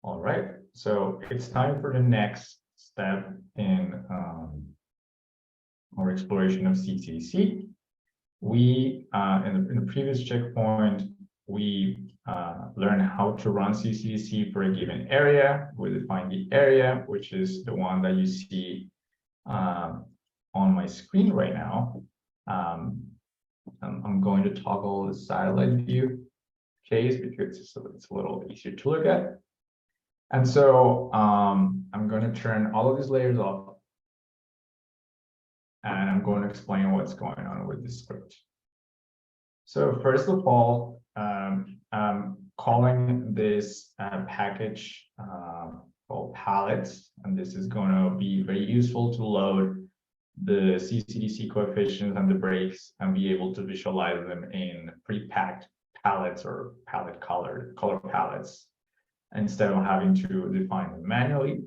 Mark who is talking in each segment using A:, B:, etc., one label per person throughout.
A: All right, so it's time for the next step in our exploration of CCDC. We, in the previous checkpoint, we learned how to run CCDC for a given area. We defined the area, which is the one that you see on my screen right now. I'm going to toggle the satellite view case because it's a little easier to look at. And so I'm going to turn all of these layers off, and I'm going to explain what's going on with this script. So first of all, I'm calling this package called palettes, and this is going to be very useful to load the CCDC coefficients and the breaks and be able to visualize them in pre-packed palettes or palette color palettes, instead of having to define them manually.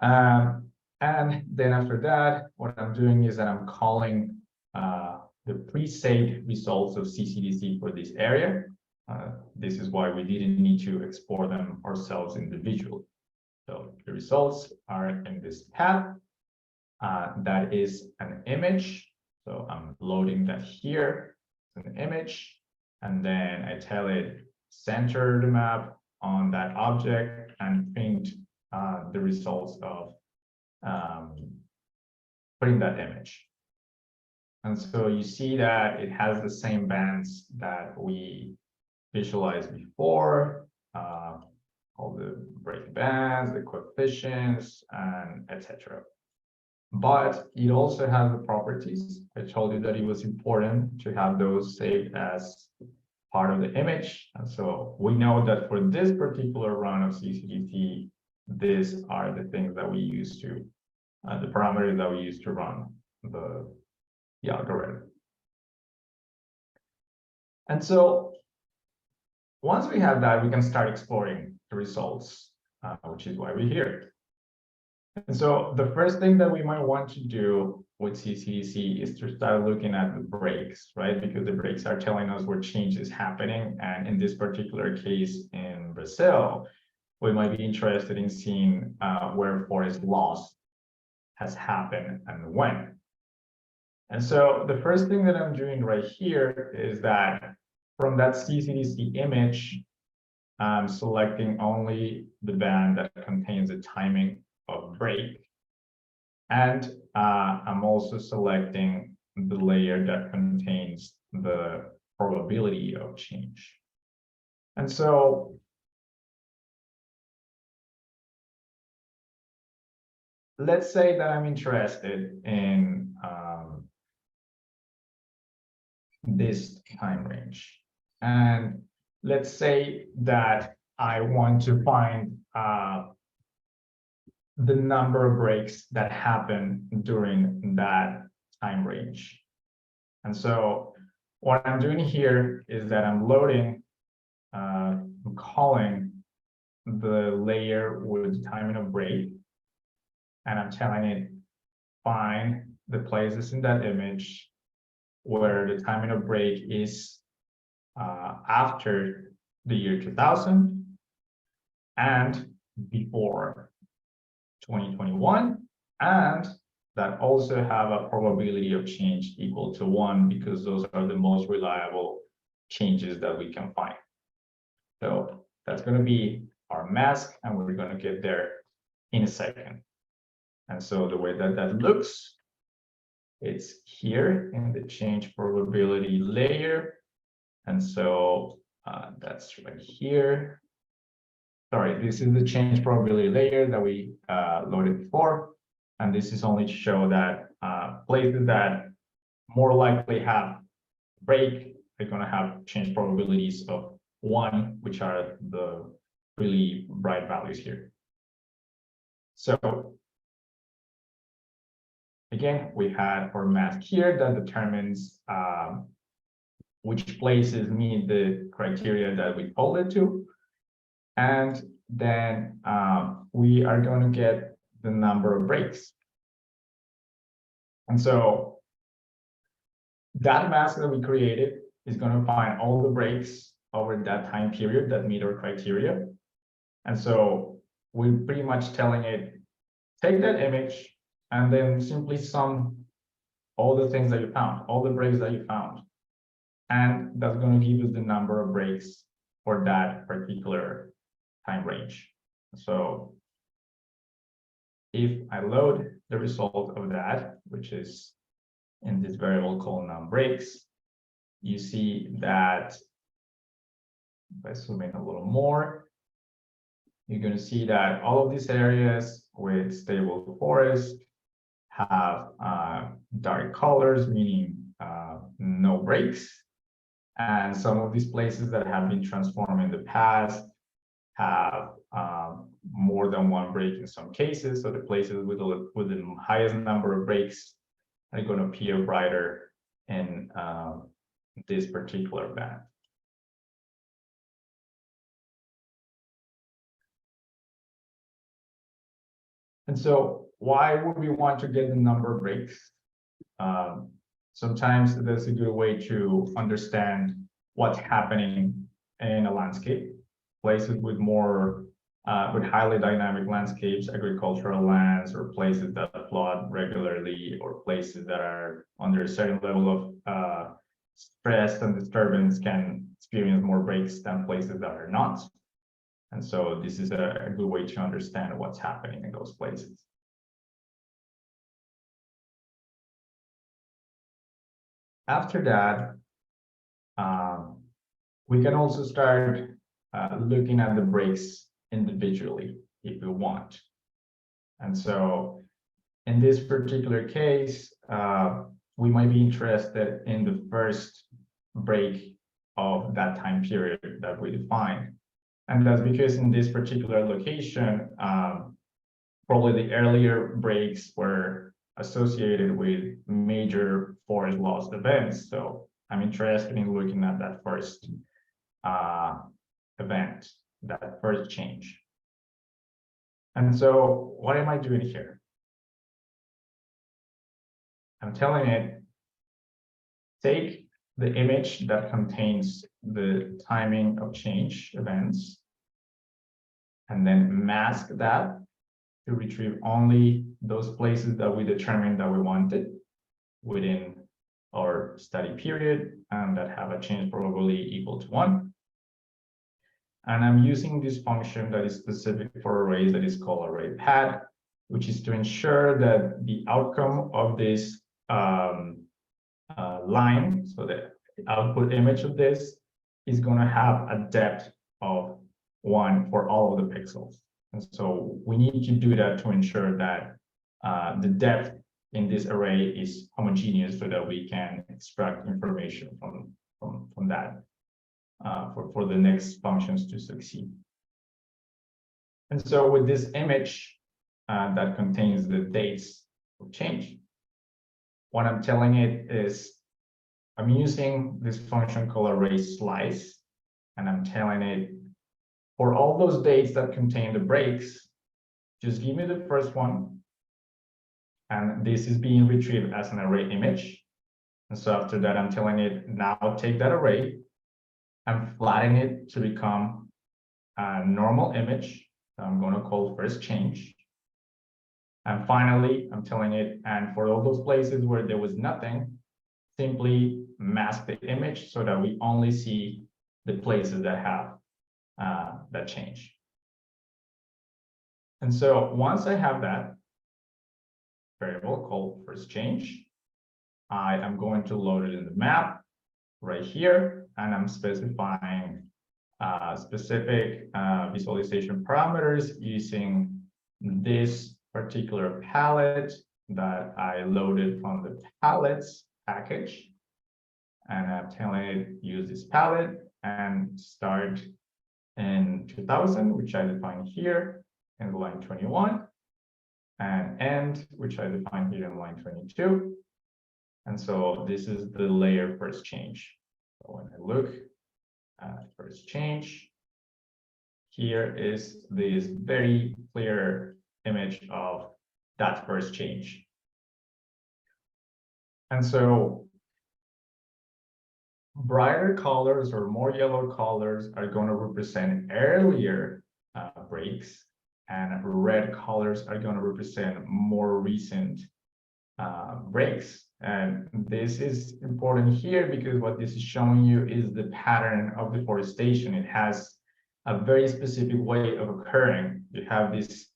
A: And then after that, what I'm doing is that I'm calling the pre-saved results of CCDC for this area. This is why we didn't need to export them ourselves individually. So the results are in this path. That is an image. So I'm loading that here. It's an image. And then I tell it center the map on that object and print the results of putting that image. And so you see that it has the same bands that we visualized before, all the break bands, the coefficients, and etc. But it also has the properties. I told you that it was important to have those saved as part of the image. And so we know that for this particular run of CCDC, these are the things that we use to, the parameters that we use to run the algorithm. And so once we have that, we can start exploring the results, which is why we're here. And so the first thing that we might want to do with CCDC is to start looking at the breaks, right? Because the breaks are telling us where change is happening. And in this particular case in Brazil, we might be interested in seeing where forest loss has happened and when. And so the first thing that I'm doing right here is that from that CCDC image, I'm selecting only the band that contains the timing of break. And I'm also selecting the layer that contains the probability of change. And so let's say that I'm interested in this time range. And let's say that I want to find the number of breaks that happen during that time range. And so what I'm doing here is that I'm loading, calling the layer with the timing of break, and I'm telling it find the places in that image where the timing of break is after the year 2000 and before 2021, and that also have a probability of change equal to 1, because those are the most reliable changes that we can find. So that's going to be our mask, and we're going to get there in a second. And so the way that that looks, it's here in the change probability layer. And so that's right here. Sorry, this is the change probability layer that we loaded before. And this is only to show that places that more likely have break are going to have change probabilities of 1, which are the really bright values here. So again, we had our mask here that determines which places meet the criteria that we told it to. And then we are going to get the number of breaks. And so that mask that we created is going to find all the breaks over that time period that meet our criteria. And so we're pretty much telling it, take that image and then simply sum all the things that you found, all the breaks that you found. And that's going to give us the number of breaks for that particular time range. So if I load the result of that, which is in this variable called numBreaks, you see that if I zoom in a little more, you're going to see that all of these areas with stable forest have dark colors, meaning no breaks. And some of these places that have been transformed in the past have more than one break in some cases. So the places with the highest number of breaks are going to appear brighter in this particular band. And so why would we want to get the number of breaks? Sometimes that's a good way to understand what's happening in a landscape. Places with more with highly dynamic landscapes, agricultural lands, or places that flood regularly, or places that are under a certain level of stress and disturbance can experience more breaks than places that are not. And so this is a good way to understand what's happening in those places. After that, we can also start looking at the breaks individually if we want. And so in this particular case, we might be interested in the first break of that time period that we define. And that's because in this particular location, probably the earlier breaks were associated with major forest loss events. So I'm interested in looking at that first event, that first change. And so what am I doing here? I'm telling it, take the image that contains the timing of change events, and then mask that to retrieve only those places that we determined that we wanted within our study period and that have a change probability equal to 1. And I'm using this function that is specific for arrays that is called ArrayPad, which is to ensure that the outcome of this line, so the output image of this, is going to have a depth of 1 for all of the pixels. And so we need to do that to ensure that the depth in this array is homogeneous so that we can extract information from that for the next functions to succeed. And so with this image that contains the dates of change, what I'm telling it is I'm using this function called ArraySlice, and I'm telling it, for all those dates that contain the breaks, just give me the first one. And this is being retrieved as an array image. And so after that, I'm telling it, now take that array and flatten it to become a normal image that I'm going to call first change. And finally, I'm telling it, and for all those places where there was nothing, simply mask the image so that we only see the places that have that change. And so once I have that variable called first change, I am going to load it in the map right here, and I'm specifying specific visualization parameters using this particular palette that I loaded from the palettes package. And I'm telling it use this palette and start in 2000, which I define here in line 21, and end, which I define here in line 22. And so this is the layer first change. So when I look at first change, here is this very clear image of that first change. And so brighter colors or more yellow colors are going to represent earlier breaks, and red colors are going to represent more recent breaks. And this is important here because what this is showing you is the pattern of deforestation. It has a very specific way of occurring. You have these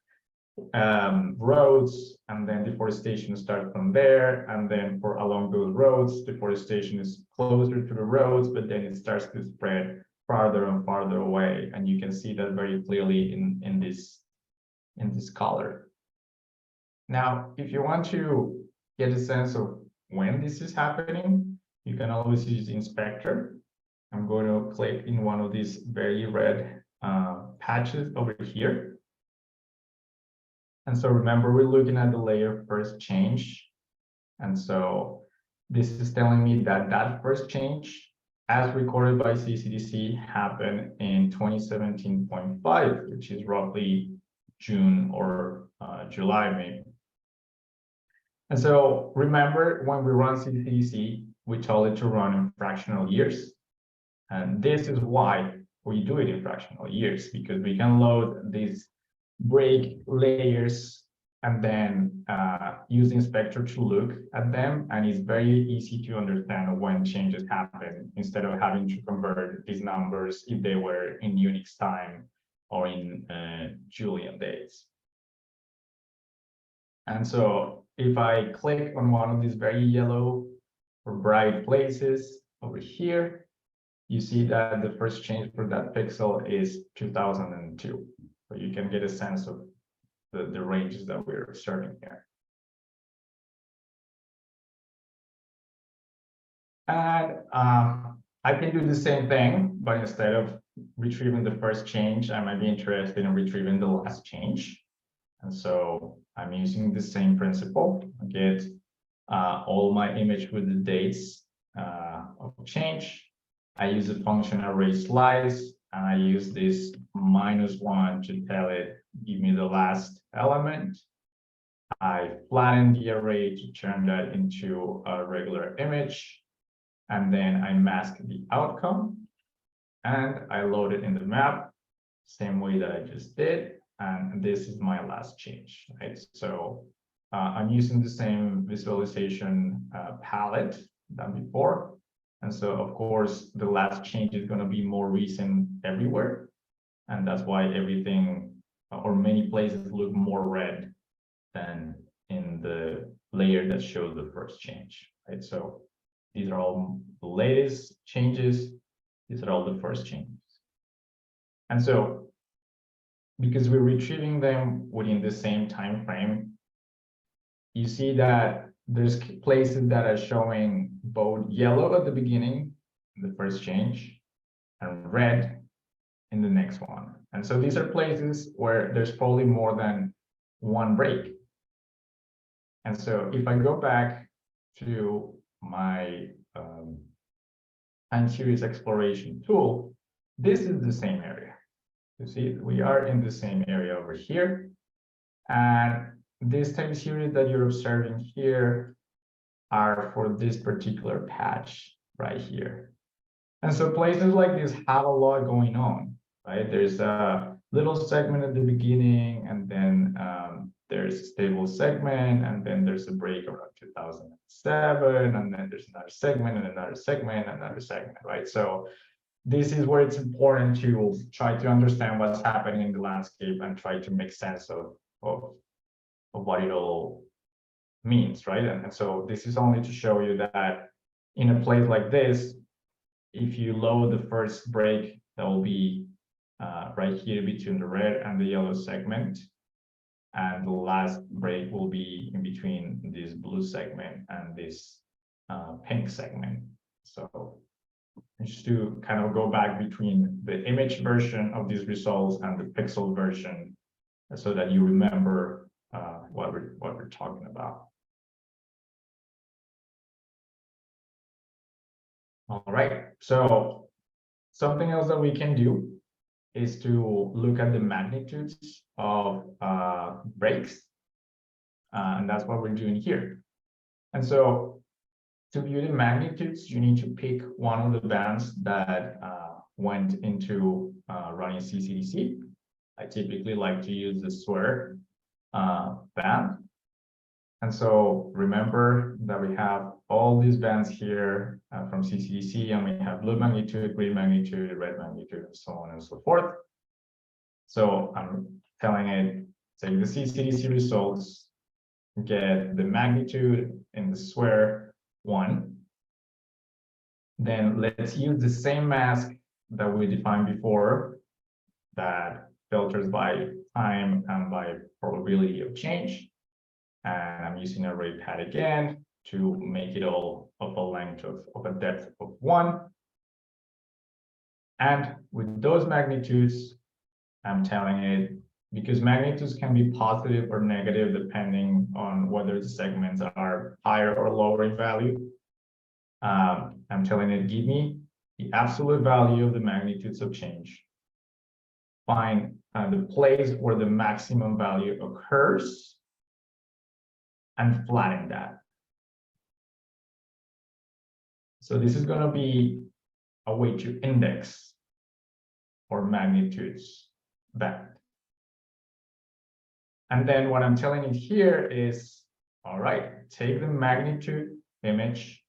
A: roads, and then deforestation starts from there, and then for along those roads, deforestation is closer to the roads, but then it starts to spread farther and farther away, and you can see that very clearly in this color. Now, if you want to get a sense of when this is happening, you can always use the inspector. I'm going to click in one of these very red patches over here. And so remember, we're looking at the layer first change. And so this is telling me that that first change, as recorded by CCDC, happened in 2017.5, which is roughly June or July, maybe. And so remember, when we run CCDC, we told it to run in fractional years. And this is why we do it in fractional years, because we can load these break layers and then use the inspector to look at them, and it's very easy to understand when changes happen instead of having to convert these numbers if they were in Unix time or in Julian days. And so if I click on one of these very yellow or bright places over here, you see that the first change for that pixel is 2002. So you can get a sense of the ranges that we're observing here. And I can do the same thing, but instead of retrieving the first change, I might be interested in retrieving the last change. And so I'm using the same principle. I get all my image with the dates of change. I use a function array slice, and I use this -1 to tell it, give me the last element. I flatten the array to turn that into a regular image, and then I mask the outcome, and I load it in the map, same way that I just did, and this is my last change, right? So I'm using the same visualization palette than before. And so, of course, the last change is going to be more recent everywhere. And that's why everything or many places look more red than in the layer that shows the first change, right? So these are all the latest changes. These are all the first changes. And so because we're retrieving them within the same time frame, you see that there's places that are showing both yellow at the beginning, the first change, and red in the next one. And so these are places where there's probably more than one break. And so if I go back to my time series exploration tool, this is the same area. You see, we are in the same area over here. And this time series that you're observing here are for this particular patch right here. And so places like this have a lot going on, right? There's a little segment at the beginning, and then there's a stable segment, and then there's a break around 2007, and then there's another segment, and another segment, and another segment, right? So this is where it's important to try to understand what's happening in the landscape and try to make sense of what it all means, right? And so this is only to show you that in a place like this, if you load the first break, that will be right here between the red and the yellow segment, and the last break will be in between this blue segment and this pink segment. So just to kind of go back between the image version of these results and the pixel version, so that you remember what we're talking about. All right, so something else that we can do is to look at the magnitudes of breaks, and that's what we're doing here. And so to view the magnitudes, you need to pick one of the bands that went into running CCDC. I typically like to use the square band. And so remember that we have all these bands here from CCDC, and we have blue magnitude, green magnitude, red magnitude, and so on and so forth. So I'm telling it, take the CCDC results, get the magnitude in the square 1. Then let's use the same mask that we defined before that filters by time and by probability of change. And I'm using an array pad again to make it all of a length of a depth of 1. And with those magnitudes, I'm telling it, because magnitudes can be positive or negative depending on whether the segments are higher or lower in value. I'm telling it, give me the absolute value of the magnitudes of change. Find the place where the maximum value occurs and flatten that. So this is going to be a way to index or magnitudes band. And then what I'm telling it here is, all right, take the magnitude image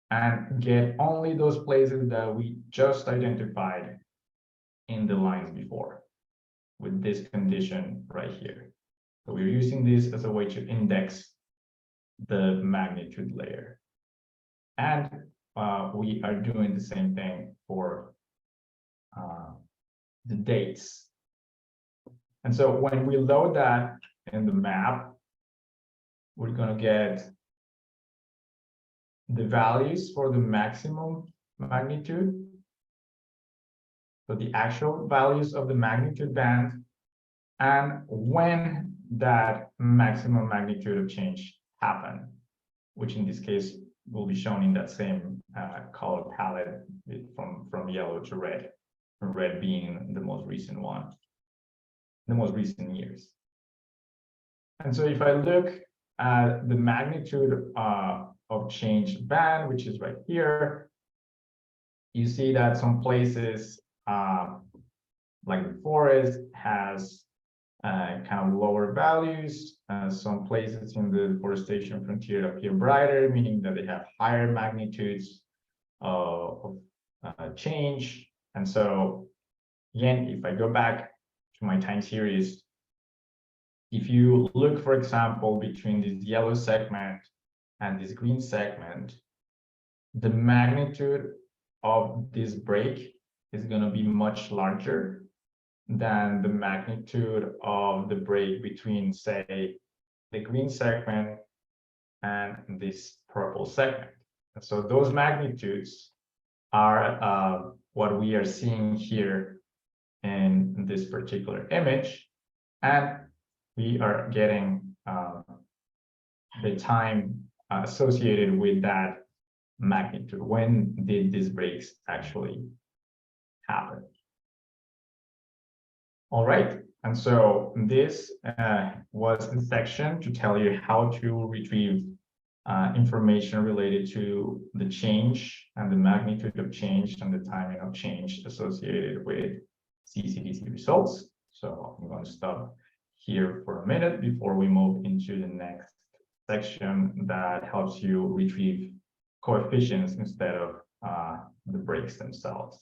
A: and get only those places that we just identified in the lines before with this condition right here. So we're using this as a way to index the magnitude layer. And we are doing the same thing for the dates. And so when we load that in the map, we're going to get the values for the maximum magnitude. So the actual values of the magnitude band and when that maximum magnitude of change happened, which in this case will be shown in that same color palette from yellow to red, red being the most recent one, the most recent years. And so if I look at the magnitude of change band, which is right here, you see that some places like the forest has kind of lower values. Some places in the deforestation frontier appear brighter, meaning that they have higher magnitudes of change. And so again, if I go back to my time series, if you look, for example, between this yellow segment and this green segment, the magnitude of this break is going to be much larger than the magnitude of the break between, say, the green segment and this purple segment. And so those magnitudes are what we are seeing here in this particular image. And we are getting the time associated with that magnitude. When did these breaks actually happen? All right, and so this was the section to tell you how to retrieve information related to the change and the magnitude of change and the timing of change associated with CCDC results. So I'm going to stop here for a minute before we move into the next section that helps you retrieve coefficients instead of the breaks themselves.